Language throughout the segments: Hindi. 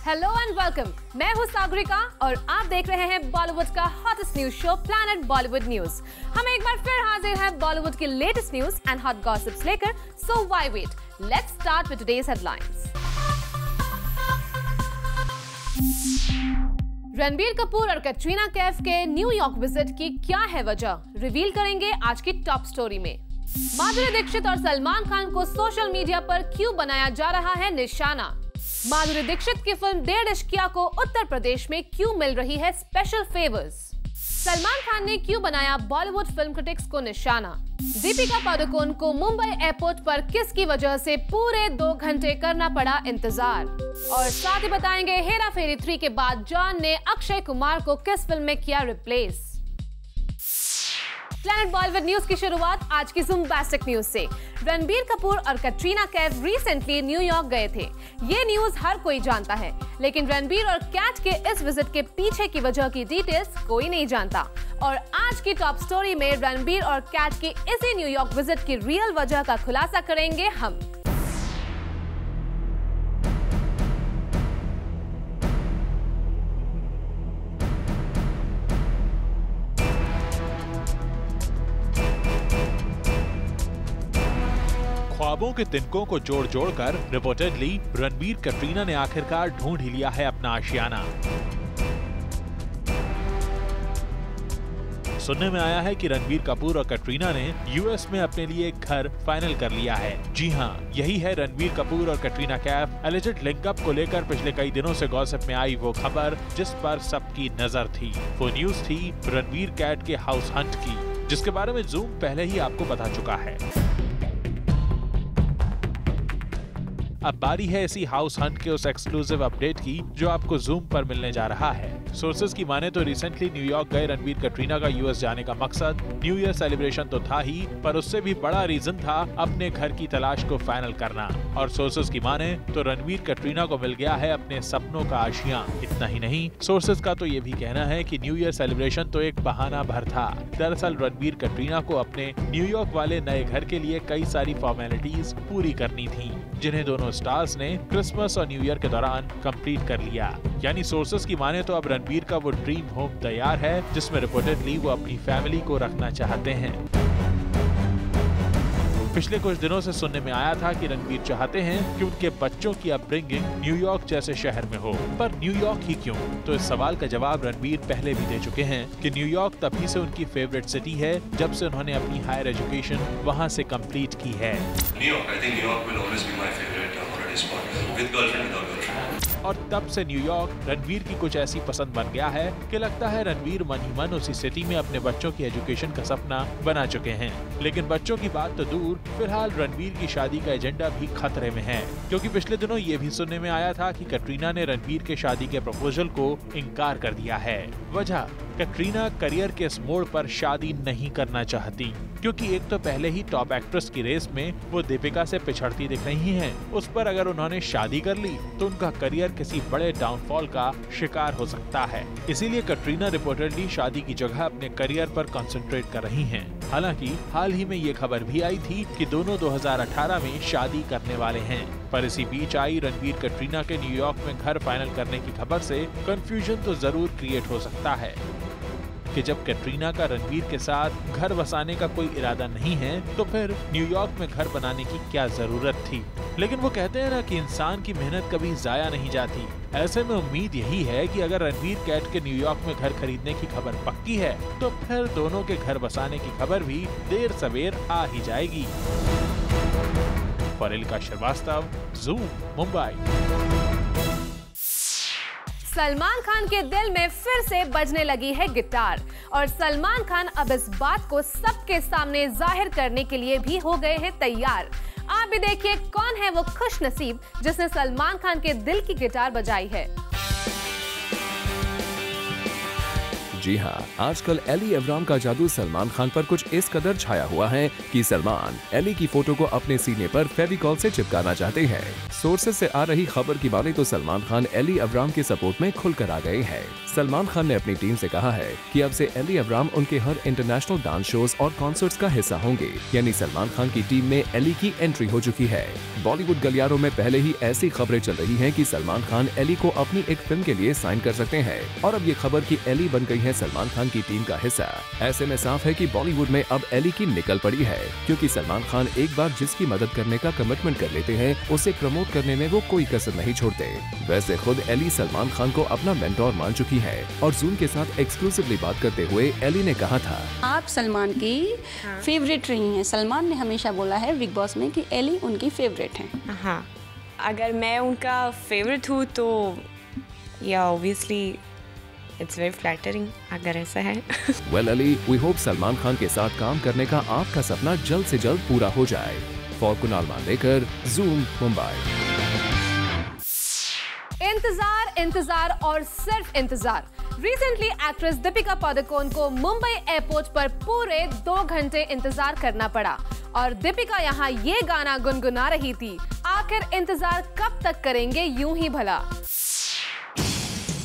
Hello and welcome. मैं हूं सागरिका और आप देख रहे हैं बॉलीवुड का hottest news show planet Bollywood news. हम एक बार फिर हाजिर हैं बॉलीवुड के latest news and hot gossips लेकर। So why wait, let's start with today's headlines. Ranbir Kapoor और कैटरीना कैफ के न्यूयॉर्क विजिट की क्या है वजह, रिवील करेंगे आज की टॉप स्टोरी में। माधुरी दीक्षित और सलमान खान को सोशल मीडिया पर क्यों बनाया जा रहा है निशाना। माधुरी दीक्षित की फिल्म डेढ़ इश्किया को उत्तर प्रदेश में क्यों मिल रही है स्पेशल फेवर्स। सलमान खान ने क्यों बनाया बॉलीवुड फिल्म क्रिटिक्स को निशाना। दीपिका पादुकोण को मुंबई एयरपोर्ट पर किसकी वजह से पूरे 2 घंटे करना पड़ा इंतजार। और साथ ही बताएंगे हेरा फेरी 3 के बाद जॉन ने अक्षय कुमार को किस फिल्म में किया रिप्लेस। प्लैनेट बॉलीवुड न्यूज की शुरुआत आज की बॉम्बास्टिक न्यूज से। रणबीर कपूर और कैटरीना कैफ रिसेंटली न्यूयॉर्क गए थे। ये न्यूज हर कोई जानता है, लेकिन रणबीर और कैट के इस विजिट के पीछे की वजह की डिटेल्स कोई नहीं जानता। और आज की टॉप स्टोरी में रणबीर और कैट की इसी न्यूयॉर्क विजिट की रियल वजह का खुलासा करेंगे हम। ख्वाबों के तिनकों को जोड़ जोड़कर रिपोर्टेडली रणबीर कैटरीना ने आखिरकार ढूंढ ही लिया है अपना आशियाना। सुनने में आया है कि रणबीर कपूर और कैटरीना ने यूएस में अपने लिए एक घर फाइनल कर लिया है। जी हां, यही है रणबीर कपूर और कैटरीना कैफ एलिजेड लिंकअप को लेकर पिछले कई दिनों से गॉसिप में आई वो खबर जिस पर सबकी नजर थी। वो न्यूज थी रणबीर कैट के हाउस हंट की, जिसके बारे में जूम पहले ही आपको बता चुका है। अब बारी है इसी हाउस हंट के उस एक्सक्लूसिव अपडेट की जो आपको जूम पर मिलने जा रहा है। सोर्सेज की माने तो रिसेंटली न्यूयॉर्क गए रणबीर कैटरीना का यूएस जाने का मकसद न्यू ईयर सेलिब्रेशन तो था ही, पर उससे भी बड़ा रीजन था अपने घर की तलाश को फाइनल करना। और सोर्सेज की माने तो रणबीर कैटरीना को मिल गया है अपने सपनों का आशियां। इतना ही नहीं, सोर्सेज का तो ये भी कहना है कि न्यू ईयर सेलिब्रेशन तो एक बहाना भर था। दरअसल रणबीर कैटरीना को अपने न्यूयॉर्क वाले नए घर के लिए कई सारी फॉर्मेलिटीज पूरी करनी थी, जिन्हें दोनों स्टार्स ने क्रिसमस और न्यू ईयर के दौरान कंप्लीट कर लिया। यानी सोर्सेज की माने तो अब रणबीर का वो ड्रीम होम तैयार है जिसमें रिपोर्टेडली वो अपनी फैमिली को रखना चाहते हैं। पिछले कुछ दिनों से सुनने में आया था कि रणबीर चाहते हैं कि उनके बच्चों की अपब्रिंगिंग न्यूयॉर्क जैसे शहर में हो, पर न्यूयॉर्क ही क्यों? तो इस सवाल का जवाब रणबीर पहले भी दे चुके हैं कि न्यूयॉर्क तभी से उनकी फेवरेट सिटी है जब से उन्होंने अपनी हायर एजुकेशन वहां से कंप्लीट की है। और तब से न्यूयॉर्क रणबीर की कुछ ऐसी पसंद बन गया है कि लगता है रणबीर मन ही मन उसी सिटी में अपने बच्चों की एजुकेशन का सपना बना चुके हैं। लेकिन बच्चों की बात तो दूर, फिलहाल रणबीर की शादी का एजेंडा भी खतरे में है, क्योंकि पिछले दिनों ये भी सुनने में आया था कि कैटरीना ने रणबीर के शादी के प्रपोजल को इनकार कर दिया है। वजह, कैटरीना करियर के इस मोड़ पर शादी नहीं करना चाहती, क्योंकि एक तो पहले ही टॉप एक्ट्रेस की रेस में वो दीपिका से पिछड़ती दिख रही हैं। उस पर अगर उन्होंने शादी कर ली तो उनका करियर किसी बड़े डाउनफॉल का शिकार हो सकता है। इसीलिए कैटरीना रिपोर्टेडली शादी की जगह अपने करियर पर कंसंट्रेट कर रही हैं। हालांकि हाल ही में ये खबर भी आई थी कि दोनों 2018 में शादी करने वाले हैं। पर इसी बीच आई रणबीर कैटरीना के न्यूयॉर्क में घर फाइनल करने की खबर से कंफ्यूजन तो जरूर क्रिएट हो सकता है कि जब कैटरीना का रणबीर के साथ घर बसाने का कोई इरादा नहीं है तो फिर न्यूयॉर्क में घर बनाने की क्या जरूरत थी। लेकिन वो कहते हैं ना कि इंसान की मेहनत कभी जाया नहीं जाती। ऐसे में उम्मीद यही है कि अगर रणबीर कैट के न्यूयॉर्क में घर खरीदने की खबर पक्की है तो फिर दोनों के घर बसाने की खबर भी देर सवेर आ ही जाएगी। फरिल्का श्रीवास्तव, जूम, मुंबई। सलमान खान के दिल में फिर से बजने लगी है गिटार और सलमान खान अब इस बात को सबके सामने जाहिर करने के लिए भी हो गए हैं तैयार। आप भी देखिए कौन है वो खुश नसीब जिसने सलमान खान के दिल की गिटार बजाई है। जी हाँ, आजकल एली अवराम का जादू सलमान खान पर कुछ इस कदर छाया हुआ है कि सलमान एली की फोटो को अपने सीने पर फेविकॉल से चिपकाना चाहते हैं। सोर्सेज से आ रही खबर की माने तो सलमान खान एली अवराम के सपोर्ट में खुलकर आ गए हैं। सलमान खान ने अपनी टीम से कहा है कि अब से एली अवराम उनके हर इंटरनेशनल डांस शोज और कॉन्सर्ट्स का हिस्सा होंगे। यानी सलमान खान की टीम में एली की एंट्री हो चुकी है। बॉलीवुड गलियारों में पहले ही ऐसी खबरें चल रही हैं कि सलमान खान एली को अपनी एक फिल्म के लिए साइन कर सकते हैं और अब ये खबर कि एली बन गई है सलमान खान की टीम का हिस्सा। ऐसे में साफ है कि बॉलीवुड में अब एली की निकल पड़ी है, क्योंकि सलमान खान एक बार जिसकी मदद करने का कमिटमेंट कर लेते हैं उसे प्रमोट करने में वो कोई कसर नहीं छोड़ते। वैसे खुद एली सलमान खान को अपना मेंटोर मान चुकी है और जूम के साथ एक्सक्लूसिवली बात करते हुए एली ने कहा था, आप सलमान की फेवरेट रही हैं। सलमान ने हमेशा बोला है बिग बॉस में कि एली उनकी फेवरेट है। हाँ, अगर मैं उनका फेवरेट हूँ तो या ऑब्वियसली इट्स वेरी फ्लैटरिंग अगर ऐसा है। Well Ellie, we hope Salman Khan के साथ काम करने का आपका सपना जल्द से जल्द पूरा हो जाए। For Kunal Mandekar, Zoom, Mumbai. इंतजार, इंतजार और सिर्फ इंतजार। रिसेंटली एक्ट्रेस दीपिका पादुकोण को मुंबई एयरपोर्ट पर पूरे 2 घंटे इंतजार करना पड़ा और दीपिका यहाँ ये गाना गुनगुना रही थी। आखिर इंतजार कब तक करेंगे यूं ही भला।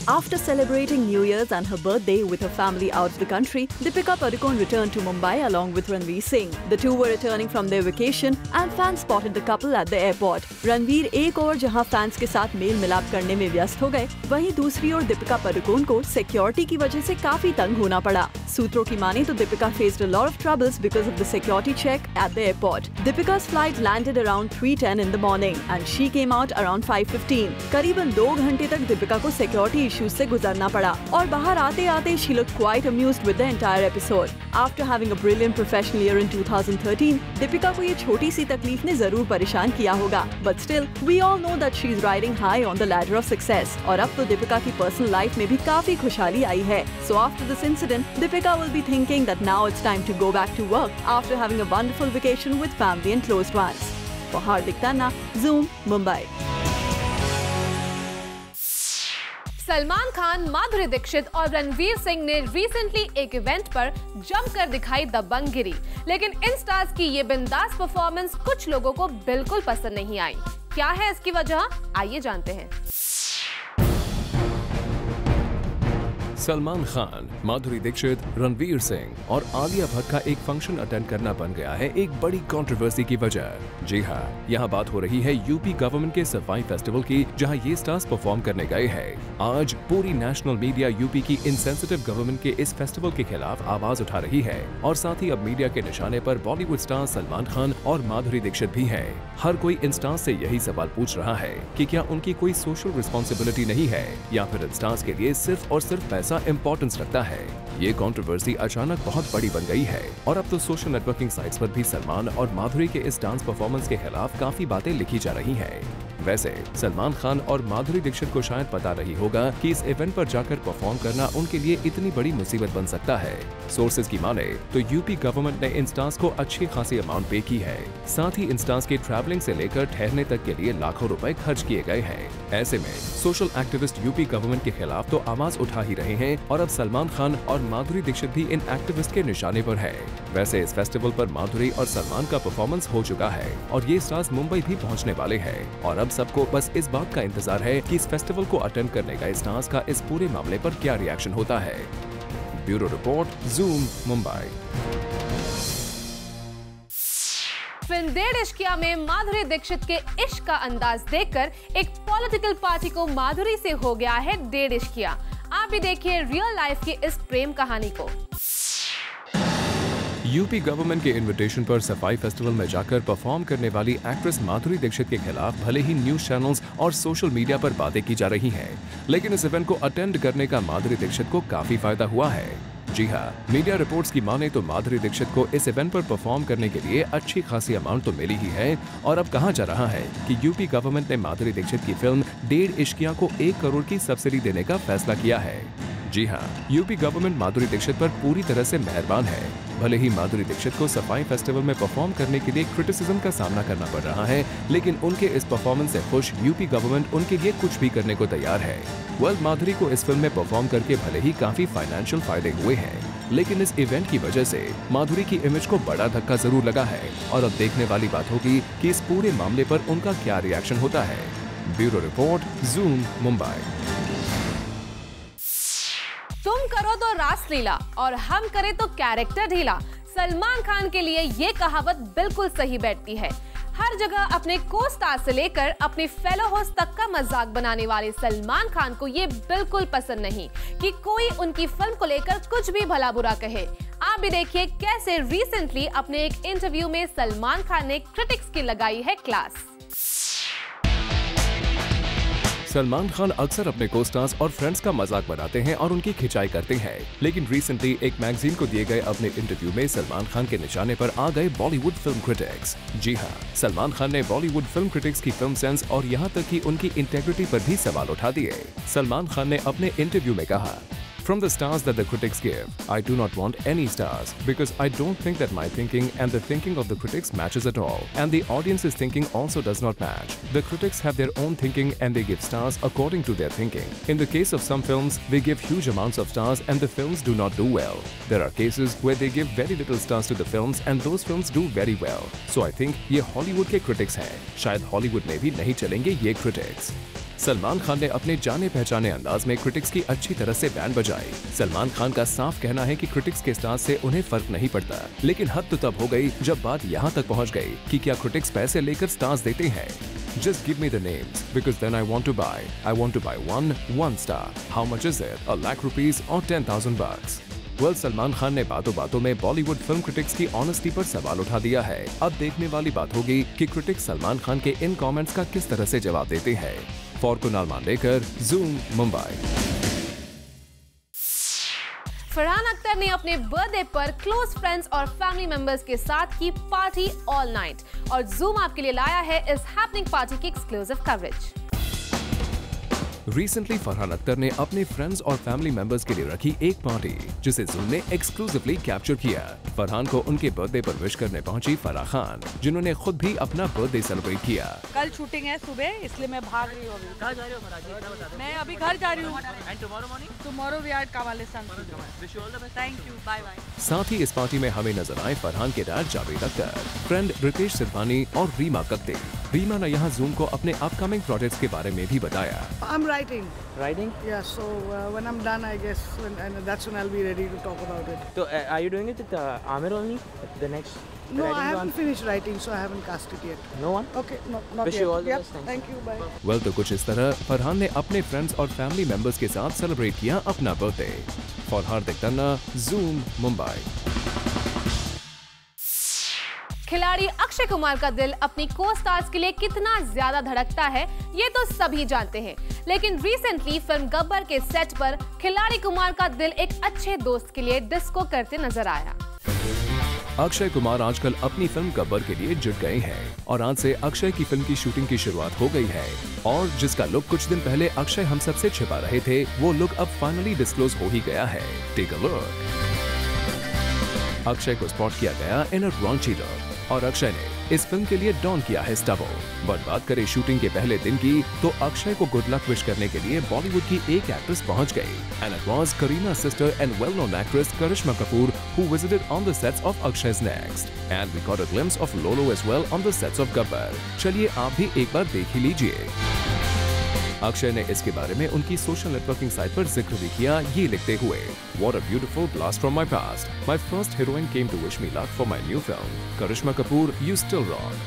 After celebrating New Year's and her birthday with her family out of the country, Deepika Padukone returned to Mumbai along with Ranveer Singh. The two were returning from their vacation and fans spotted the couple at the airport. Ranveer एक और जहां फैंस के साथ मेल मिलाप करने में व्यस्त हो गए, वहीं दूसरी ओर दीपिका पादुकोण को सिक्योरिटी की वजह से काफी तंग होना पड़ा। सूत्रों की माने तो Deepika faced a lot of troubles because of the security check at the airport. Deepika's flight landed around 3:10 in the morning and she came out around 5:15. करीबन 2 घंटे तक दीपिका को सिक्योरिटी इश्यूज से गुजरना पड़ा और बाहर आते आते she looked quite amused with the entire episode. After having a brilliant professional year in 2013, Deepika को ये छोटी सी तकलीफ ने जरूर परेशान किया होगा, but still we all know that she is riding high on the ladder of success. और अब तो दीपिका की पर्सनल लाइफ में भी काफी खुशहाली आई है. So after this incident, Deepika will be thinking that now it's time to go back to work after having a wonderful vacation with family and close ones. For Hardik Tanna, Zoom, Mumbai. Salman Khan, Madhuri Dixit और रणवीर सिंह ने रिसेंटली एक इवेंट पर जमकर दिखाई दबंगगिरी, लेकिन इन स्टार्स की ये बिंदास परफॉर्मेंस कुछ लोगों को बिल्कुल पसंद नहीं आई। क्या है इसकी वजह, आइए जानते हैं। सलमान खान, माधुरी दीक्षित, रणवीर सिंह और आलिया भट्ट का एक फंक्शन अटेंड करना बन गया है एक बड़ी कंट्रोवर्सी की वजह। जी हाँ, यहाँ बात हो रही है यूपी गवर्नमेंट के सफाई फेस्टिवल की, जहाँ ये स्टार्स परफॉर्म करने गए हैं। आज पूरी नेशनल मीडिया यूपी की इनसेंसिटिव गवर्नमेंट के इस फेस्टिवल के खिलाफ आवाज उठा रही है और साथ ही अब मीडिया के निशाने पर बॉलीवुड स्टार सलमान खान और माधुरी दीक्षित भी है। हर कोई इन स्टार्स से यही सवाल पूछ रहा है कि क्या उनकी कोई सोशल रिस्पॉन्सिबिलिटी नहीं है या फिर इन स्टार्स के लिए सिर्फ और सिर्फ पैसा इम्पोर्टेंस रखता है। ये कंट्रोवर्सी अचानक बहुत बड़ी बन गई है और अब तो सोशल नेटवर्किंग साइट्स पर भी सलमान और माधुरी के इस डांस परफॉर्मेंस के खिलाफ काफी बातें लिखी जा रही हैं। वैसे सलमान खान और माधुरी दीक्षित को शायद पता नहीं होगा कि इस इवेंट पर जाकर परफॉर्म करना उनके लिए इतनी बड़ी मुसीबत बन सकता है। सोर्सेज की माने तो यूपी गवर्नमेंट ने इन स्टार्स को अच्छी खासी अमाउंट पे की है। साथ ही इन स्टार्स के ट्रैवलिंग से लेकर ठहरने तक के लिए लाखों रुपए खर्च किए गए हैं। ऐसे में सोशल एक्टिविस्ट यूपी गवर्नमेंट के खिलाफ तो आवाज उठा ही रहे हैं और अब सलमान खान और माधुरी दीक्षित भी इन एक्टिविस्ट के निशाने पर है। वैसे इस फेस्टिवल पर माधुरी और सलमान का परफॉर्मेंस हो चुका है और ये स्टार्स मुंबई भी पहुंचने वाले हैं और अब सबको बस इस बात का इंतजार है कि इस फेस्टिवल को अटेंड करने का स्टार्स का इस पूरे मामले पर क्या रिएक्शन होता है। Bureau report, zoom, Mumbai. Film डेढ़ इश्किया में माधुरी दीक्षित के इश्क का अंदाज देखकर एक पॉलिटिकल पार्टी को माधुरी से हो गया है डेढ़ इश्किया। आप भी देखिए रियल लाइफ की इस प्रेम कहानी को। यूपी गवर्नमेंट के इनविटेशन पर सफाई फेस्टिवल में जाकर परफॉर्म करने वाली एक्ट्रेस माधुरी दीक्षित के खिलाफ भले ही न्यूज चैनल्स और सोशल मीडिया पर बातें की जा रही हैं, लेकिन इस इवेंट को अटेंड करने का माधुरी दीक्षित को काफी फायदा हुआ है। जी हाँ, मीडिया रिपोर्ट्स की माने तो माधुरी दीक्षित को इस इवेंट पर परफॉर्म करने के लिए अच्छी खासी अमाउंट तो मिली ही है और अब कहा जा रहा है कि यूपी गवर्नमेंट ने माधुरी दीक्षित की फिल्म डेढ़ इश्किया को 1 करोड़ की सब्सिडी देने का फैसला किया है। जी हाँ, यूपी गवर्नमेंट माधुरी दीक्षित पर पूरी तरह से मेहरबान है। भले ही माधुरी दीक्षित को सफाई फेस्टिवल में परफॉर्म करने के लिए क्रिटिसिज्म का सामना करना पड़ रहा है, लेकिन उनके इस परफॉर्मेंस से खुश यूपी गवर्नमेंट उनके लिए कुछ भी करने को तैयार है। माधुरी को इस फिल्म में परफॉर्म करके भले ही काफी फाइनेंशियल फायदे हुए हैं, लेकिन इस इवेंट की वजह से माधुरी की इमेज को बड़ा धक्का जरूर लगा है और अब देखने वाली बात होगी कि इस पूरे मामले पर उनका क्या रिएक्शन होता है। Bureau report, Zoom, Mumbai. तुम करो तो रासलीला और हम करें तो कैरेक्टर ढीला। सलमान खान के लिए ये कहावत बिल्कुल सही बैठती है। हर जगह अपने को स्टार से लेकर अपने फेलो होस्ट तक का मजाक बनाने वाले सलमान खान को ये बिल्कुल पसंद नहीं कि कोई उनकी फिल्म को लेकर कुछ भी भला बुरा कहे। आप भी देखिए कैसे रिसेंटली अपने एक इंटरव्यू में सलमान खान ने क्रिटिक्स की लगाई है क्लास। सलमान खान अक्सर अपने को स्टार्स और फ्रेंड्स का मजाक बनाते हैं और उनकी खिंचाई करते हैं, लेकिन रिसेंटली एक मैगजीन को दिए गए अपने इंटरव्यू में सलमान खान के निशाने पर आ गए बॉलीवुड फिल्म क्रिटिक्स। जी हाँ, सलमान खान ने बॉलीवुड फिल्म क्रिटिक्स की फिल्म सेंस और यहाँ तक कि उनकी इंटेग्रिटी पर भी सवाल उठा दिए। सलमान खान ने अपने इंटरव्यू में कहा, From the stars that the critics give, I do not want any stars because I don't think that my thinking and the thinking of the critics matches at all, and the audience's thinking also does not match. The critics have their own thinking and they give stars according to their thinking. In the case of some films, they give huge amounts of stars and the films do not do well. There are cases where they give very little stars to the films and those films do very well. So I think ये Hollywood के critics हैं। शायद Hollywood में भी नहीं चलेंगे ये critics। सलमान खान ने अपने जाने पहचाने अंदाज में क्रिटिक्स की अच्छी तरह से बैंड बजाई। सलमान खान का साफ कहना है कि क्रिटिक्स के स्टार्स से उन्हें फर्क नहीं पड़ता, लेकिन हद तो तब हो गई जब बात यहाँ तक पहुँच गई कि क्या क्रिटिक्स पैसे लेकर स्टार्स देते हैं। Just give me the names because then I want to buy. I want to buy one star. How much is it? $1 lakh or $10,000? Well, Salman Khan ने बातों बातों में बॉलीवुड फिल्म क्रिटिक्स की ऑनेस्टी पर सवाल उठा दिया है। अब देखने वाली बात होगी कि क्रिटिक्स सलमान खान के इन कमेंट्स का किस तरह से जवाब देते हैं। For Kunal Mandekar, Zoom, Mumbai. फरहान अख्तर ने अपने बर्थडे पर क्लोज फ्रेंड्स और फैमिली मेंबर्स के साथ की पार्टी ऑल नाइट और ज़ूम आपके लिए लाया है इस हैपनिंग पार्टी की exclusive coverage. Recently Farhan Akhtar ने अपने फ्रेंड्स और फैमिली मेंबर्स के लिए रखी एक पार्टी जिसे ज़ूम ने एक्सक्लूसिवली कैप्चर किया। फरहान को उनके बर्थडे पर विश करने पहुंची फराह खान, जिन्होंने खुद भी अपना बर्थडे सेलिब्रेट किया। कल शूटिंग है सुबह, इसलिए मैं भाग रही हूँ। कहाँ जा रही हो? मैं अभी घर जा रही हूँ। टुमारो वी आर कमाल थैंक यू, बाय बाय। साथ ही इस पार्टी में हमें नजर आए फरहान के डैड जावेद अख्तर, फ्रेंड रितेश सिद्धवानी और रीमा कत्ते। रीमा ने यहाँ ज़ूम को अपने अपकमिंग प्रोजेक्ट्स के बारे में भी बताया। I'm writing. Writing? Yeah, so when I'm done, I guess, and that's when I'll be ready to talk about it. So are you doing it with Amir only? The next? No, I haven't finished writing, so I haven't cast it yet. No one? Okay, no, not Wish yet. you all the Yep, best. thank you, bye. Well, तो कुछ इस तरह फरहान ने अपने फ्रेंड्स और फैमिली मेंबर्स के साथ सेलिब्रेट किया अपना birthday. For Hardik Tanna, zoom, Mumbai. खिलाड़ी अक्षय कुमार का दिल अपनी को स्टार्स के लिए कितना ज्यादा धड़कता है ये तो सभी जानते हैं, लेकिन रिसेंटली फिल्म गब्बर के सेट पर खिलाड़ी कुमार का दिल एक अच्छे दोस्त के लिए डिस्को करते नजर आया। अक्षय कुमार आजकल अपनी फिल्म गब्बर के लिए जुट गए हैं और आज से अक्षय की फिल्म की शूटिंग की शुरुआत हो गई है और जिसका लुक कुछ दिन पहले अक्षय हम सबसे छिपा रहे थे, वो लुक अब फाइनली डिस्क्लोज हो ही गया है। Take a look. अक्षय को स्पॉट किया गया इन अ रॉन्ची लुक और अक्षय ने इस फिल्म के लिए डॉन किया है स्टबल। बट बात करें शूटिंग के पहले दिन की, तो अक्षय को गुड लक विश करने के लिए बॉलीवुड की एक एक्ट्रेस पहुंच गई and it was Kareena's sister and well-known actress Karishma Kapoor who visited on the sets of Akshay's Next. And we got a glimpse of Lolo as well on the sets of Gabbar. चलिए आप भी एक बार देख ही लीजिए। अक्षय ने इसके बारे में उनकी सोशल नेटवर्किंग साइट पर जिक्र भी किया, ये लिखते हुए, What a beautiful blast from my past. My first heroine came to wish me luck for my new film. Karishma Kapoor, you still rock.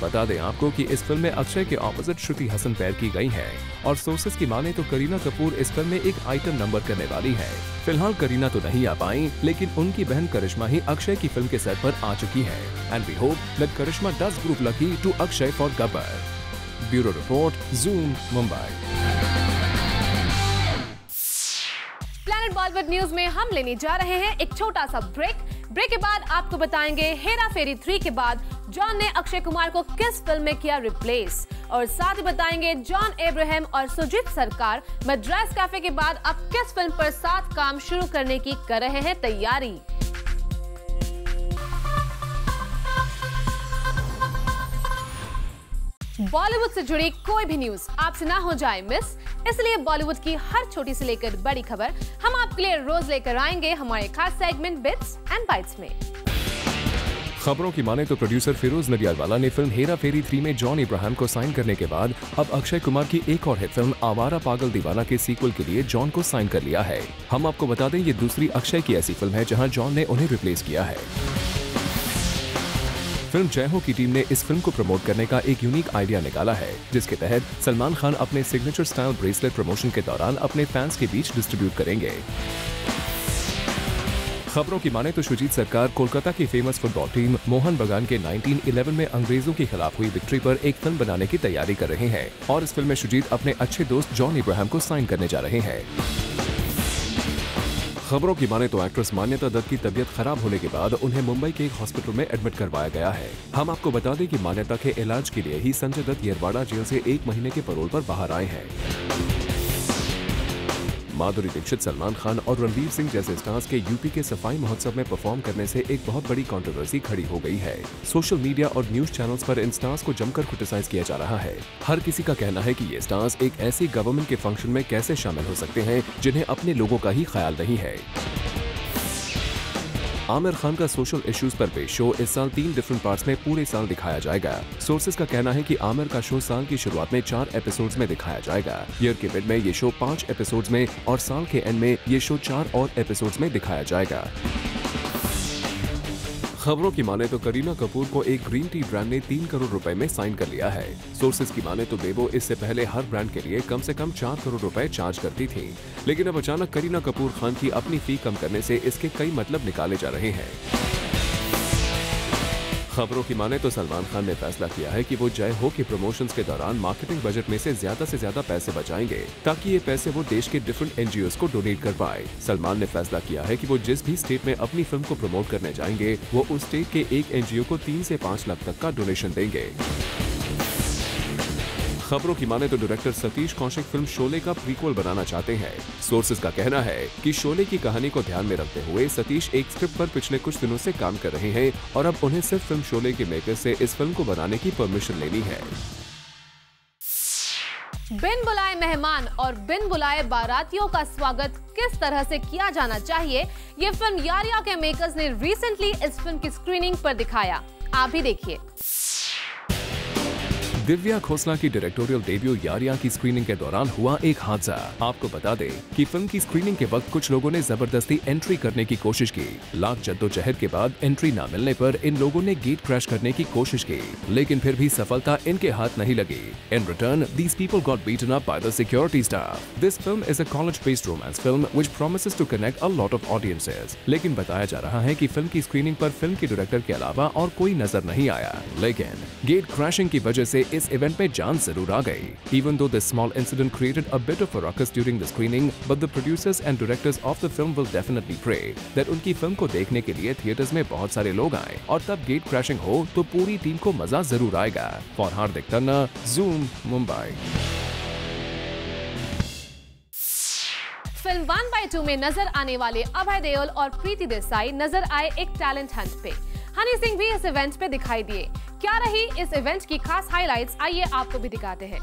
बता दें आपको कि इस फिल्म में अक्षय के ऑपोजिट श्रुति हसन पैर की गई है और सोर्सेज की माने तो करीना कपूर इस फिल्म में एक आइटम नंबर करने वाली है। फिलहाल करीना तो नहीं आ पाई, लेकिन उनकी बहन करिश्मा ही अक्षय की फिल्म के सेट पर आ चुकी है and we hope that Karishma does prove lucky to Akshay for Gabbar. Bureau report, Zoom, Mumbai. Planet Bollywood news में हम लेने जा रहे हैं एक छोटा सा ब्रेक के बाद आपको बताएंगे हेरा फेरी 3 के बाद जॉन ने अक्षय कुमार को किस फिल्म में किया रिप्लेस, और साथ ही बताएंगे जॉन अब्राहम और सुजीत सरकार मद्रास कैफे के बाद अब किस फिल्म पर साथ काम शुरू करने की कर रहे हैं तैयारी। बॉलीवुड से जुड़ी कोई भी न्यूज आपसे ना हो जाए मिस, इसलिए बॉलीवुड की हर छोटी से लेकर बड़ी खबर हम आपके लिए रोज लेकर आएंगे हमारे खास सेगमेंट बिट्स एंड बाइट्स में। खबरों की माने तो प्रोड्यूसर फिरोज नडियाडवाला ने फिल्म हेरा फेरी 3 में जॉन अब्राहम को साइन करने के बाद अब अक्षय कुमार की एक और हिट फिल्म आवारा पागल दीवाना के सीक्वल के लिए जॉन को साइन कर लिया है। हम आपको बता दें ये दूसरी अक्षय की ऐसी फिल्म है जहां जॉन ने उन्हें रिप्लेस किया है। फिल्म जय हो की टीम ने इस फिल्म को प्रमोट करने का एक यूनिक आइडिया निकाला है, जिसके तहत सलमान खान अपने सिग्नेचर स्टाइल ब्रेसलेट प्रमोशन के दौरान अपने फैंस के बीच डिस्ट्रीब्यूट करेंगे। खबरों की माने तो सुजीत सरकार कोलकाता की फेमस फुटबॉल टीम मोहन बगान के 1911 में अंग्रेजों के खिलाफ हुई विक्ट्री पर एक फिल्म बनाने की तैयारी कर रहे हैं, और इस फिल्म में सुजीत अपने अच्छे दोस्त जॉन अब्राहम को साइन करने जा रहे हैं। खबरों की माने तो एक्ट्रेस मान्यता दत्त की तबीयत खराब होने के बाद उन्हें मुंबई के एक हॉस्पिटल में एडमिट करवाया गया है। हम आपको बता दें कि मान्यता के इलाज के लिए ही संजय दत्त येरवाड़ा जेल से 1 महीने के पैरोल पर बाहर आए हैं। माधुरी दीक्षित, सलमान खान और रणवीर सिंह जैसे स्टार्स के यूपी के सफाई महोत्सव में परफॉर्म करने से एक बहुत बड़ी कंट्रोवर्सी खड़ी हो गई है। सोशल मीडिया और न्यूज चैनल्स पर इन स्टार्स को जमकर क्रिटिसाइज किया जा रहा है। हर किसी का कहना है कि ये स्टार्स एक ऐसी गवर्नमेंट के फंक्शन में कैसे शामिल हो सकते हैं जिन्हें अपने लोगों का ही ख्याल नहीं है। आमिर खान का सोशल इश्यूज पर पेश शो इस साल 3 डिफरेंट पार्ट्स में पूरे साल दिखाया जाएगा। सोर्सेज का कहना है कि आमिर का शो साल की शुरुआत में 4 एपिसोड्स में दिखाया जाएगा। ईयर के मिड में ये शो 5 एपिसोड्स में और साल के एंड में ये शो 4 और एपिसोड्स में दिखाया जाएगा। खबरों की माने तो करीना कपूर को एक ग्रीन टी ब्रांड ने 3 करोड़ रुपए में साइन कर लिया है। सोर्सेज की माने तो बेबो इससे पहले हर ब्रांड के लिए कम से कम 4 करोड़ रुपए चार्ज करती थी, लेकिन अब अचानक करीना कपूर खान की अपनी फी कम करने से इसके कई मतलब निकाले जा रहे हैं। खबरों की माने तो सलमान खान ने फैसला किया है कि वो जय हो के प्रमोशंस के दौरान मार्केटिंग बजट में से ज्यादा पैसे बचाएंगे, ताकि ये पैसे वो देश के डिफरेंट एनजीओज को डोनेट कर पाए। सलमान ने फैसला किया है कि वो जिस भी स्टेट में अपनी फिल्म को प्रमोट करने जाएंगे वो उस स्टेट के एक एनजीओ को 3 से 5 लाख तक का डोनेशन देंगे। खबरों की माने तो डायरेक्टर सतीश कौशिक फिल्म शोले का प्रीक्वल बनाना चाहते हैं। सोर्सेज का कहना है कि शोले की कहानी को ध्यान में रखते हुए सतीश एक स्क्रिप्ट पर पिछले कुछ दिनों से काम कर रहे हैं और अब उन्हें सिर्फ फिल्म शोले के मेकर से इस फिल्म को बनाने की परमिशन लेनी है। बिन बुलाए मेहमान और बिन बुलाए बारातियों का स्वागत किस तरह से किया जाना चाहिए, ये फिल्म यारिया के मेकर्स ने रिसेंटली इस फिल्म की स्क्रीनिंग पर दिखाया। आप भी देखिए। दिव्या खोसला की डायरेक्टोरियल डेब्यू यारिया की स्क्रीनिंग के दौरान हुआ एक हादसा। आपको बता दें कि फिल्म की स्क्रीनिंग के वक्त कुछ लोगों ने जबरदस्ती एंट्री करने की कोशिश की। लाख जद्दोजहद के बाद एंट्री न मिलने पर इन लोगों ने गेट क्रैश करने की कोशिश की, लेकिन फिर भी सफलता इनके हाथ नहीं लगी। In return these people got beaten up by the security staff. This film is a college-based romance film which promises to connect a lot of audiences. लेकिन बताया जा रहा है कि फिल्म की स्क्रीनिंग पर फिल्म के डायरेक्टर के अलावा और कोई नजर नहीं आया, लेकिन गेट क्रैशिंग की वजह से इस इवेंट में जान जरूर आ गई। Even though this small incident created a bit of a ruckus during the screening, but the producers and directors of the film will definitely pray that उनकी फिल्म को देखने के लिए थिएटर्स में बहुत सारे लोग आए और तब गेट क्रैशिंग हो तो पूरी टीम को मजा जरूर आएगा। For Hardik Tanna, zoom, Mumbai. Film 1/2 में नजर आने वाले अभय देओल और प्रीति देसाई नजर आए एक टैलेंट हंट पे। हनी सिंह भी इस इवेंट पे दिखाई दिए। क्या रही इस इवेंट की खास हाइलाइट्स, आइए आपको भी दिखाते हैं।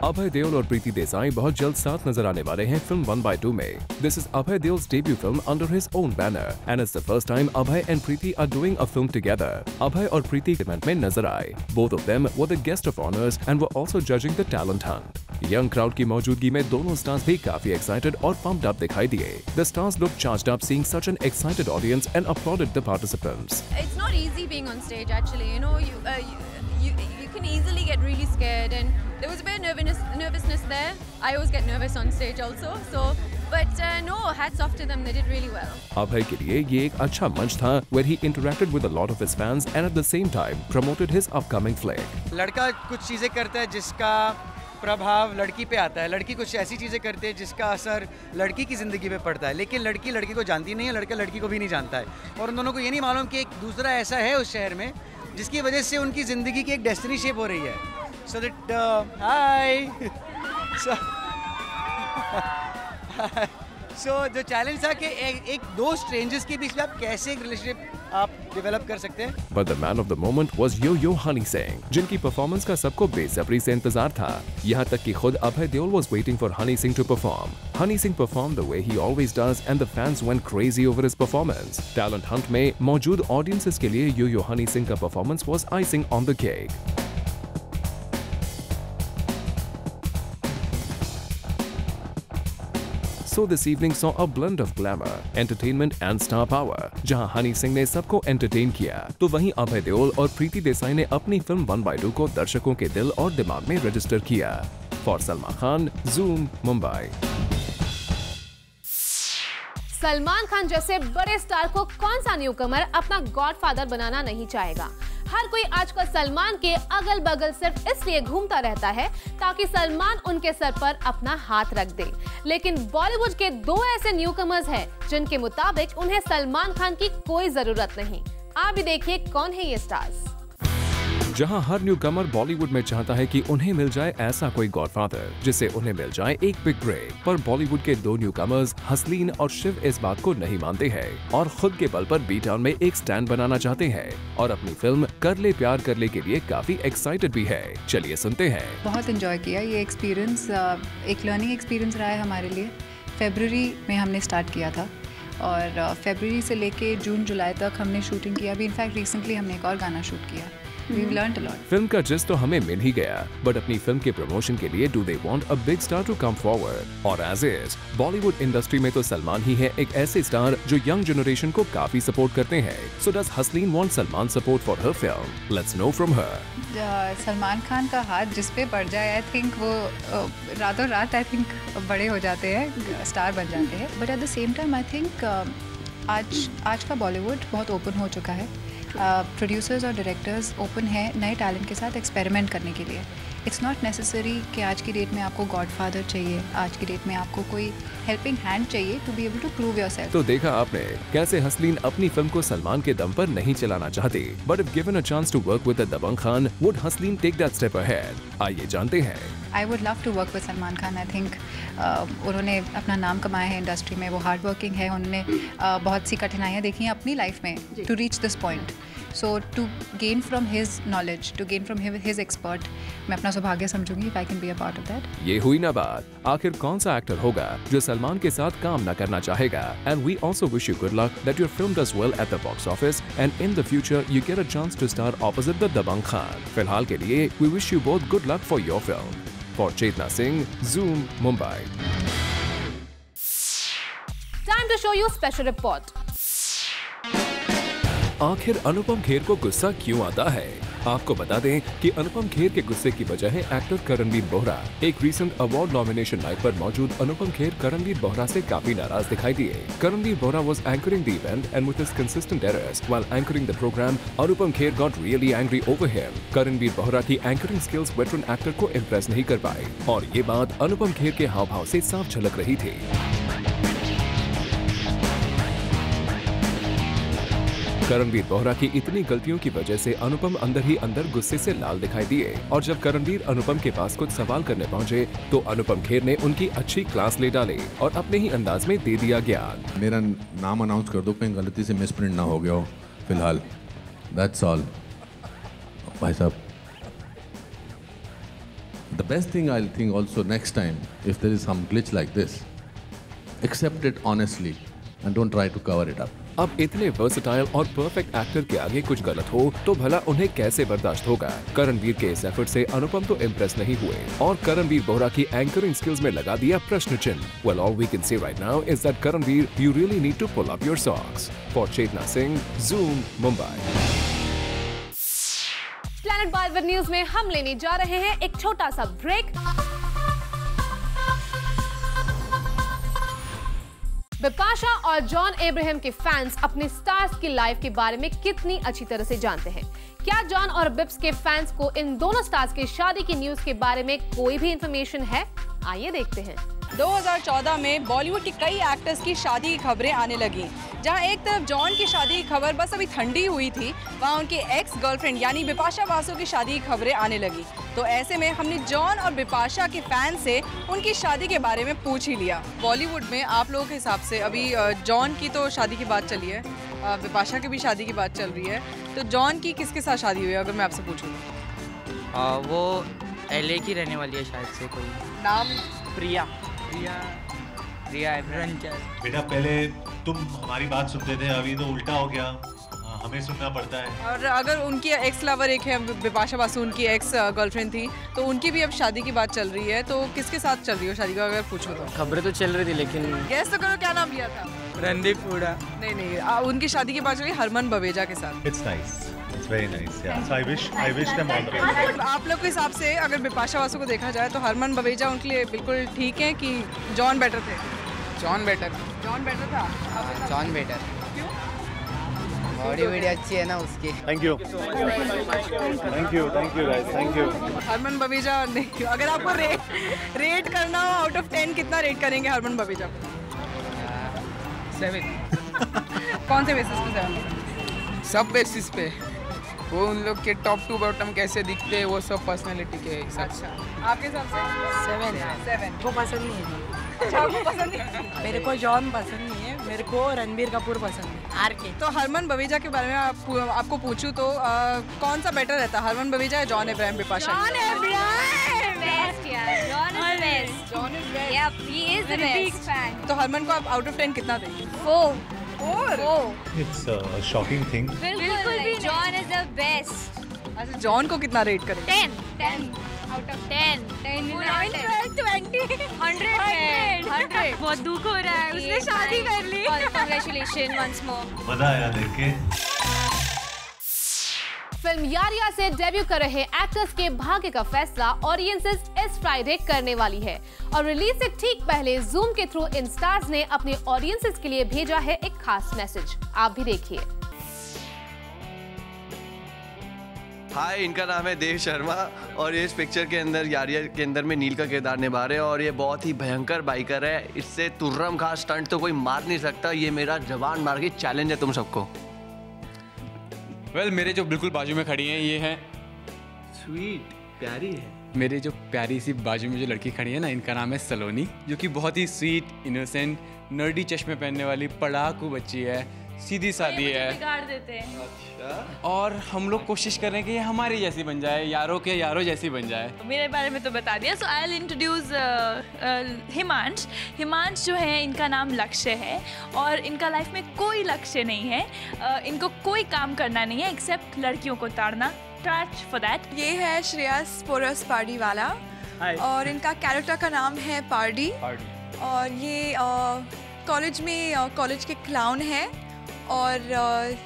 अभय देओल और प्रीति देसाई बहुत जल्द साथ नजर आने वाले हैं फिल्म 1/2 में। This is Abhay Deol's debut film under his own banner, and it's the first time Abhay and Preeti are doing a film together. Abhay और प्रीति इवेंट में नजर आए। Both of them were the guest of honors and were also judging the talent hunt. Young crowd की मौजूदगी में दोनों स्टार्स भी काफी एक्साइटेड और pumped up दिखाई दिए। The stars looked charged up seeing such an excited audience and applauded the participants. It's not easy being on stage actually. You know, you can easily get really scared, and there was a bit of nervousness there. I always get nervous on stage also, so but no, hats off to them, they did really well. Abhay के लिए ये एक अच्छा मंच था where he interacted with a lot of his fans and at the same time promoted his upcoming flick. लड़का कुछ चीजें करता है जिसका प्रभाव लड़की पे आता है। लड़की कुछ ऐसी चीज़ें करती है जिसका असर लड़की की ज़िंदगी पे पड़ता है, लेकिन लड़की लड़की को जानती नहीं है, लड़का लड़की को भी नहीं जानता है, और उन दोनों को ये नहीं मालूम कि एक दूसरा ऐसा है उस शहर में जिसकी वजह से उनकी ज़िंदगी की एक डेस्टिनी शेप हो रही है। सो दैट हाय सो जो चैलेंज था कि एक दो स्ट्रेंजर्स के बीच में आप कैसे एक रिलेशनशिप आप डेवलप कर सकते हैं। But the man of the moment was Yo-Yo Honey Singh, जिनकी परफॉर्मेंस का सबको बेसब्री से इंतजार था। यहाँ तक कि खुद Abhay Deol was waiting for Honey Singh to perform. Honey Singh performed the way he always does, and the fans went crazy over his performance. Talent Hunt में मौजूद audiences के लिए Yo-Yo Honey Singh का performance was icing on the cake. So this evening saw a blend of glamour, entertainment and star power, जहां हनी सिंह ने सबको एंटरटेन किया, तो वहीं अभय देओल और प्रीति देसाई ने अपनी फिल्म 1/2 को दर्शकों के दिल और दिमाग में रजिस्टर किया। For Salman Khan, Zoom, Mumbai. सलमान खान जैसे बड़े स्टार को कौन सा न्यूकमर अपना गॉडफादर बनाना नहीं चाहेगा। हर कोई आजकल सलमान के अगल बगल सिर्फ इसलिए घूमता रहता है ताकि सलमान उनके सर पर अपना हाथ रख दे। लेकिन बॉलीवुड के दो ऐसे न्यूकमर्स हैं जिनके मुताबिक उन्हें सलमान खान की कोई जरूरत नहीं। आप भी देखिए कौन है ये स्टार्स। जहां हर न्यूकमर बॉलीवुड में चाहता है कि उन्हें मिल जाए ऐसा कोई गॉडफादर जिससे उन्हें मिल जाए एक बिग ब्रेक, पर बॉलीवुड के दो न्यूकमर्स हसलीन और शिव इस बात को नहीं मानते हैं और खुद के बल पर बी टाउन में एक स्टैंड बनाना चाहते हैं और अपनी फिल्म कर ले प्यार कर ले के लिए काफी एक्साइटेड भी है। चलिए सुनते हैं। बहुत एंजॉय किया ये एक्सपीरियंस, एक लर्निंग एक्सपीरियंस रहा है हमारे लिए। फरवरी में हमने स्टार्ट किया था और फरवरी से लेके जून जुलाई तक हमने शूटिंग किया। अभी इनफैक्ट रिसेंटली हमने एक और गाना शूट किया। We've learned a lot. Film का जिस तो हमें मिल ही गया, बट अपनी फिल्म के प्रमोशन के लिए do they want a big star to come forward? और एज इज बॉलीवुड इंडस्ट्री में तो सलमान ही है एक ऐसे स्टार जो यंग जनरेशन को काफी सपोर्ट करते हैं। So does Hasleen want Salman support for her film? Let's know from her. Salman Khan का हाथ जिस पे पड़ जाए, आई थिंक वो रातों रात आई थिंक बड़े हो जाते हैं, स्टार बन जाते हैं। But at the same time I think आज का बॉलीवुड बहुत ओपन हो चुका है। प्रोड्यूसर्स और डायरेक्टर्स ओपन हैं नए टैलेंट के साथ एक्सपेरिमेंट करने के लिए। इट्स नॉट नेसेसरी कि आज की डेट में आपको गॉडफादर चाहिए, आज की डेट में आपको कोई हेल्पिंग हैंड चाहिए to be able to prove yourself. तो देखा आपने कैसे हसलीन अपनी फिल्म को सलमान के दम पर नहीं चलाना चाहती, but if given a chance to work with Dabangg Khan, would Hasleen take that step ahead? आइए जानते हैं। I would love to work with Salman Khan. I think उन्होंने अपना नाम कमाया है इंडस्ट्री में, वो हार्ड वर्किंग है, उन्होंने बहुत सी कठिनाइयाँ देखी हैं अपनी लाइफ में to reach this point. So to gain from his knowledge, to gain from his expert, मैं अपना सौभाग्य समझूंगी if I can be a part of that. ये हुई ना बात, आखिर कौन सा एक्टर होगा जो सलमान के साथ काम न करना चाहेगा? And we also wish you good luck that your film does well at the box office and in the future you get a chance to star opposite the Dabangg Khan. फिलहाल के लिए we wish you both good luck for your film. For Chetna Singh, Zoom, Mumbai. Time to show you special report. आखिर अनुपम खेर को गुस्सा क्यों आता है? आपको बता दें कि अनुपम खेर के गुस्से की वजह है एक्टर करणवीर बोहरा। एक रीसेंट अवार्ड नॉमिनेशन नाइट पर मौजूद अनुपम खेर करणवीर बोहरा से काफी नाराज दिखाई दिए। Karanvir Bohra was anchoring the event and with his consistent errors while anchoring the program, Anupam Kher got really angry over him. Karanvir Bohra की एंकरिंग स्किल्स वेटरन एक्टर को इम्प्रेस नहीं कर पाए और ये बात अनुपम खेर के हाव भाव से साफ झलक रही थी। करणवीर बोहरा की इतनी गलतियों की वजह से अनुपम अंदर ही अंदर गुस्से से लाल दिखाई दिए और जब करणवीर अनुपम के पास कुछ सवाल करने पहुंचे तो अनुपम खेर ने उनकी अच्छी क्लास ले डाली और अपने ही अंदाज में दे दिया ज्ञान। मेरा नाम अनाउंस कर दो, कहीं गलती से मिसप्रिंट ना हो गया हो। फिलहाल दैट्स ऑल भाई साहब। The best thing I think also next time if there is some glitch like this, accept it honestly and don't try to cover it up. अब इतने वर्सेटाइल और परफेक्ट एक्टर के आगे कुछ गलत हो तो भला उन्हें कैसे बर्दाश्त होगा? करणवीर के इस एफर्ट से अनुपम तो इम्प्रेस नहीं हुए और करणवीर बोहरा की एंकरिंग स्किल्स में लगा दिया प्रश्न चिन्ह। Well, all we can say right now is that Karanvir, you really need to pull up your socks. For Chetna Singh, Zoom, Mumbai. Planet Bollywood news में हम लेने जा रहे हैं एक छोटा सा ब्रेक। बिपाशा और जॉन अब्राहम के फैंस अपने स्टार्स की लाइफ के बारे में कितनी अच्छी तरह से जानते हैं? क्या जॉन और बिप्स के फैंस को इन दोनों स्टार्स के शादी की न्यूज के बारे में कोई भी इंफॉर्मेशन है? आइए देखते हैं। 2014 में बॉलीवुड के कई एक्टर्स की शादी की खबरें आने लगी। जहां एक तरफ जॉन की शादी की खबर बस अभी ठंडी हुई थी, वहां उनके एक्स गर्लफ्रेंड यानी बिपाशा बासु की शादी की खबरें आने लगी। तो ऐसे में हमने जॉन और बिपाशा के फैन से उनकी शादी के बारे में पूछ ही लिया। बॉलीवुड में आप लोगों के हिसाब से अभी जॉन की तो शादी की बात चली है, बिपाशा की भी शादी की बात चल रही है, तो जॉन की किसके साथ शादी हुई है अगर मैं आपसे पूछूँ? वो LA की रहने वाली है शायद से, कोई नाम? प्रिया एब्राहम। बेटा पहले तुम हमारी बात सुनते थे, अभी तो उल्टा हो गया, हमें सुनना पड़ता है। और अगर उनकी एक्स लवर एक है बिपाशा बासु, उनकी एक्स गर्लफ्रेंड थी, तो उनकी भी अब शादी की बात चल रही है, तो किसके साथ चल रही है शादी का अगर पूछो तो? खबरें तो चल रही थी लेकिन गैस तो करो क्या नाम लिया था? रणदीप हुडा। नहीं, उनकी शादी की बात चल रही है हरमन बवेजा के साथ। It's nice. It's very nice. Yeah. So I wish them all the best. आप लोग के हिसाब से अगर बिपाशा बासु को देखा जाए तो हरमन बवेजा उनके लिए बिल्कुल ठीक है कि जॉन बेटर थे? जॉन बेटर था। John better. क्यों? बॉडी वीडियो अच्छी है ना उसकी। Thank you guys. Thank you. Harman Baweja नहीं, अगर आपको रेट करना हो आउट ऑफ 10 कितना रेट करेंगे हरमन बवेजा को? 7। कौन से बेसिस पे 7? सब बेसिस पे, वो उन लोग के टॉप टू बॉटम कैसे दिखते हैं वो सब पर्सनालिटी के हिसाब से। आपके हिसाब से? 7 को पसंद नहीं है। अच्छा, आपको पसंद नहीं? मेरे को जॉन पसंद नहीं है, मेरे को रणबीर कपूर पसंद है। RK। तो हरमन बवेजा के बारे में आपको पूछूं तो कौन सा बेटर रहता, हरमन बवेजा या John Abraham Bipasha? Jон is the best fan. तो हरमन को आप आउट ऑफ 10 कितना देंगे? 4. It's a shocking thing. बिल्कुल भी जॉन is the best. अच्छा, जॉन को कितना रेट करेंगे? 10 out of 10. 9, 12, 20, 100. बहुत दुख हो रहा है, उसने शादी कर ली। Congratulations once more. मजा आया देख के। फिल्म यारिया से डेब्यू कर रहे एक्टर्स के भाग्य का फैसला ऑडियंसेस इस फ्राइडे करने वाली है और रिलीज से ठीक पहले जूम के थ्रू इन स्टार्स ने अपने ऑडियंसेस के लिए भेजा है एक खास मैसेज। आप भी देखिए। हाय, इनका नाम है देव शर्मा और ये इस पिक्चर के अंदर यारिया के अंदर में नील का किरदार निभा रहे हैं और ये बहुत ही भयंकर बाइकर है। इससे तुर्रम खास स्टंट तो कोई मार नहीं सकता। ये मेरा जवान मार के चैलेंज है तुम सबको। मेरे जो बिल्कुल बाजू में खड़ी हैं ये है स्वीट, प्यारी है। मेरे जो प्यारी सी बाजू में जो लड़की खड़ी है ना, इनका नाम है सलोनी, जो कि बहुत ही स्वीट, इनोसेंट, नर्डी चश्मे पहनने वाली पढ़ाकू बच्ची है, सीधी सादी है। बिगाड़ देते हैं। अच्छा। और हम लोग कोशिश कर रहे हैं कि ये हमारी जैसी बन जाए, यारों के यारों जैसी बन जाए। मेरे बारे में तो बता दिया। So I will introduce Himansh. Himansh जो है, इनका नाम लक्ष्य है और इनका लाइफ में कोई लक्ष्य नहीं है। इनको कोई काम करना नहीं है एक्सेप्ट लड़कियों को ताड़ना। Touch for that. ये है श्रेयस पोरस पार्डी वाला और इनका कैरेक्टर का नाम है पार्डी और ये कॉलेज में कॉलेज के क्लाउन है और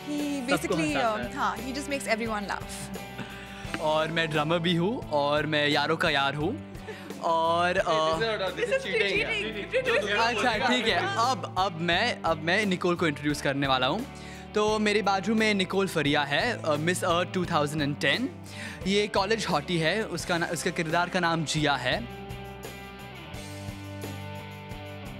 ही बेसिकली ही जस्ट मेक्स एवरीवन लाफ। और मैं ड्रामर भी हूँ और मैं यारों का यार हूँ और अच्छा ठीक है। अब मैं निकोल को इंट्रोड्यूस करने वाला हूँ। तो मेरे बाजू में निकोल फरिया है, मिस अर्थ 2010। ये कॉलेज हॉटी है, उसका किरदार का नाम जिया है।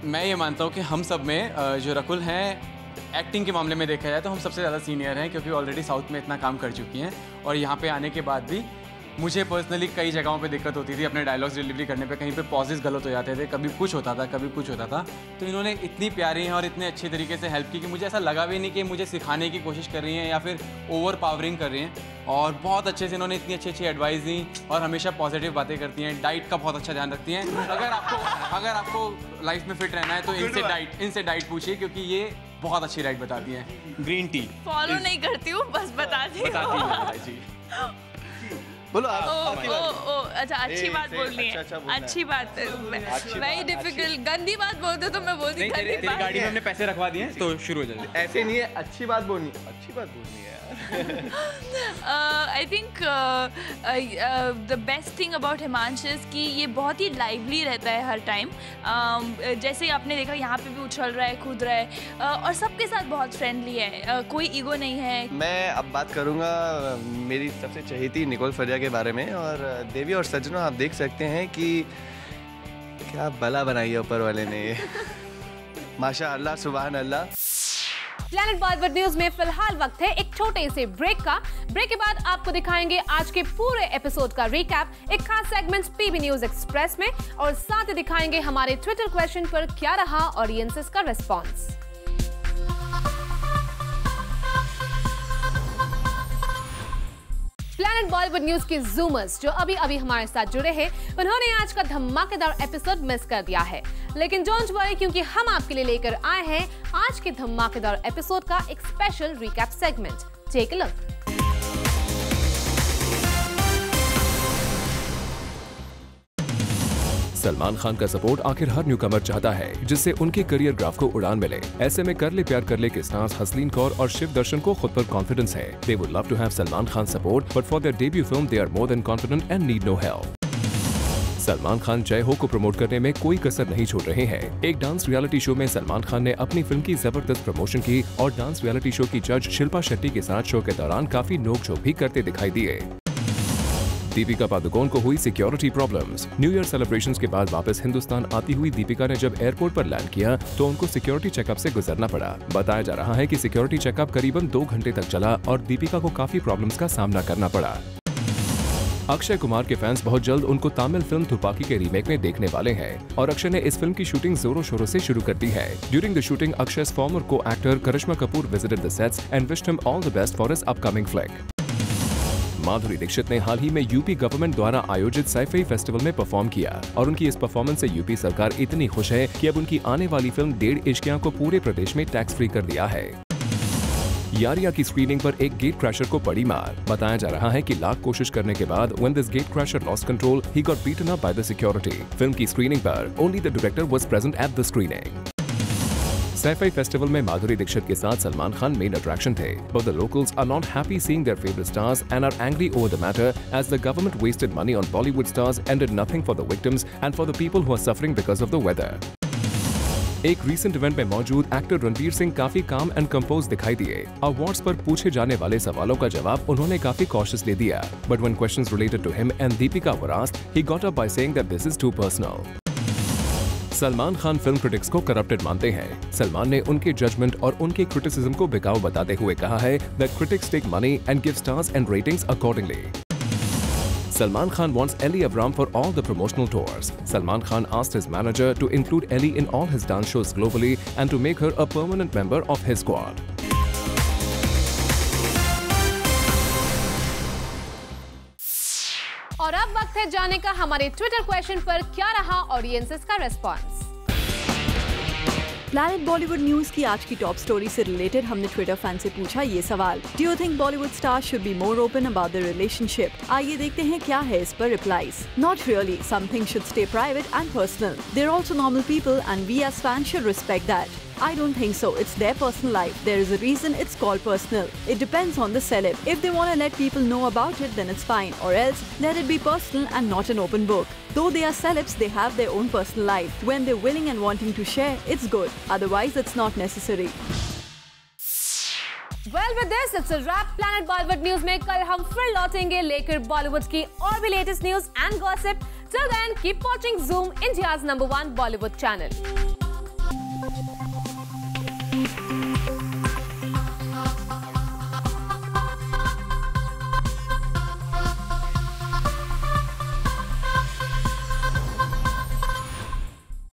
मैं ये मानता हूँ कि हम सब में जो रकुल हैं, एक्टिंग के मामले में देखा जाए तो हम सबसे ज़्यादा सीनियर हैं क्योंकि ऑलरेडी साउथ में इतना काम कर चुकी हैं और यहाँ पे आने के बाद भी मुझे पर्सनली कई जगहों पे दिक्कत होती थी अपने डायलॉग्स डिलीवरी करने पे। कहीं पे पॉजेस गलत हो जाते थे, कभी कुछ होता था। तो इन्होंने इतनी प्यारी हैं और इतने अच्छे तरीके से हेल्प की कि मुझे ऐसा लगा भी नहीं कि मुझे सिखाने की कोशिश कर रही हैं या फिर ओवर पावरिंग कर रही हैं। और बहुत अच्छे से इन्होंने इतनी अच्छी एडवाइस दी और हमेशा पॉजिटिव बातें करती हैं। डाइट का बहुत अच्छा ध्यान रखती हैं। अगर आपको लाइफ में फिट रहना है तो इनसे डाइट पूछिए क्योंकि ये बहुत अच्छी डाइट बताती हैं। ग्रीन टी फॉलो नहीं करती हूँ, बस बताती हूँ। बोलो अच्छा, अच्छी बात बोलनी है। अच्छी बात, वेरी डिफिकल्ट। गंदी बात बोलते तो मैं बोलती तेरी गाड़ी में हमने पैसे रखवा दिए तो शुरू हो जाए। ऐसे नहीं है, अच्छी बात बोलनी है। I think the best thing about Himansh is कि ये बहुत ही लाइवली रहता है हर टाइम। जैसे आपने देखा यहाँ पे भी उछल रहा है, कूद रहा है और सबके साथ बहुत फ्रेंडली है, कोई ईगो नहीं है। मैं अब बात करूँगा मेरी सबसे चहेती निकोल फरिया के बारे में। और देवी और सज्जनों, आप देख सकते हैं कि क्या बला बनाई है ऊपर वाले ने ये। माशाअल्लाह, सुभान अल्लाह। प्लैनेट बॉलीवुड न्यूज में फिलहाल वक्त है एक छोटे से ब्रेक का। ब्रेक के बाद आपको दिखाएंगे आज के पूरे एपिसोड का रिकैप, एक खास सेगमेंट पीबी न्यूज एक्सप्रेस में, और साथ ही दिखाएंगे हमारे ट्विटर क्वेश्चन पर क्या रहा ऑडियंसेस का रिस्पॉन्स। प्लैनेट बॉलीवुड न्यूज के जूमर्स जो अभी अभी हमारे साथ जुड़े हैं, उन्होंने आज का धमाकेदार एपिसोड मिस कर दिया है, लेकिन डोंट वरी, क्योंकि हम आपके लिए लेकर आए हैं आज के धमाकेदार एपिसोड का एक special recap segment. Take a look. Salman Khan का सपोर्ट आखिर हर न्यूकमर चाहता है, जिससे उनके करियर ग्राफ को उड़ान मिले। ऐसे में कर ले प्यार कर ले के स्टार्स हसलीन कौर और शिव दर्शन को खुद पर कॉन्फिडेंस है। They would love to have Salman Khan support, but for their debut film they are more than confident and need no help. Salman Khan Jai Ho को प्रमोट करने में कोई कसर नहीं छोड़ रहे हैं। एक डांस रियलिटी शो में सलमान खान ने अपनी फिल्म की जबरदस्त प्रमोशन की और डांस रियलिटी शो की जज शिल्पा शेट्टी के साथ शो के दौरान काफी नोक-झोंक भी करते दिखाई दिए। दीपिका पादुकोण को हुई security problems. New year celebrations के बाद वापस हिंदुस्तान आती हुई दीपिका ने जब एयरपोर्ट पर लैंड किया तो उनको सिक्योरिटी चेकअप से गुजरना पड़ा। बताया जा रहा है कि सिक्योरिटी चेकअप करीबन 2 घंटे तक चला और दीपिका को काफी प्रॉब्लम्स का सामना करना पड़ा। अक्षय कुमार के फैंस बहुत जल्द उनको तमिल फिल्म तुपाकी के रीमेक में देखने वाले हैं और अक्षय ने इस फिल्म की शूटिंग जोरों शोरों से शुरू कर दी है। During the shooting, Akshay's former co-actor Karishma Kapoor visited the sets and wished him all the best for his upcoming flick. Madhuri Dixit ने हाल ही में यूपी गवर्नमेंट द्वारा आयोजित साइफाई फेस्टिवल में परफॉर्म किया और उनकी इस परफॉर्मेंस से यूपी सरकार इतनी खुश है कि अब उनकी आने वाली फिल्म 1.5 इश्कियां को पूरे प्रदेश में टैक्स फ्री कर दिया है। यारिया की स्क्रीनिंग पर एक गेट क्रैशर को पड़ी मार। बताया जा रहा है कि लाख कोशिश करने के बाद when this gate crasher lost control, he got beaten up by the security. Film की स्क्रीनिंग पर only the director was present at the screening. Saifai festival में माधुरी दीक्षित के साथ सलमान खान मेन अट्रैक्शन थे, but the locals are not happy seeing their favorite stars and are angry over the matter as the government wasted money on Bollywood stars and did nothing for the victims and for the people who are suffering because of the weather. एक रीसेंट इवेंट में मौजूद एक्टर रणवीर सिंह काफी काम एंड कंपोज दिखाई दिए। अवार्ड्स पर पूछे जाने वाले सवालों का जवाब उन्होंने काफी कॉशियसली दिया, but when questions related to him and Deepika were asked, he got up by saying that this is too personal. Salman Khan film critics को करप्टेड मानते हैं। सलमान ने उनके जजमेंट और उनके क्रिटिसिज्म को बिकाऊ बताते हुए कहा है that critics take money and give stars and ratings accordingly. Salman Khan wants Ellie Avram for all the promotional tours. Salman Khan asked his manager to include Ellie in all his dance shows globally and to make her a permanent member of his squad. और अब वक्त है जाने का हमारे ट्विटर क्वेश्चन पर क्या रहा ऑडियंसेस का रिस्पॉन्स। प्लैनेट बॉलीवुड न्यूज की आज की टॉप स्टोरी से रिलेटेड हमने ट्विटर फैन से पूछा ये सवाल, do you think Bollywood stars should be more open about the relationship? आइए देखते हैं क्या है इस पर replies. Not really, something should stay private and personal. They are also normal people and we as fans should respect that. I don't think so. It's their personal life. There is a reason it's called personal. It depends on the celeb. If they want to let people know about it, then it's fine. Or else, let it be personal and not an open book. Though they are celebs, they have their own personal life. When they're willing and wanting to share, it's good. Otherwise, it's not necessary. Well, with this, it's a wrap. Planet Bollywood News में कल हम फिर लौटेंगे लेकर बॉलीवुड की और भी latest news and gossip. Till then, keep watching Zoom, India's #1 Bollywood channel.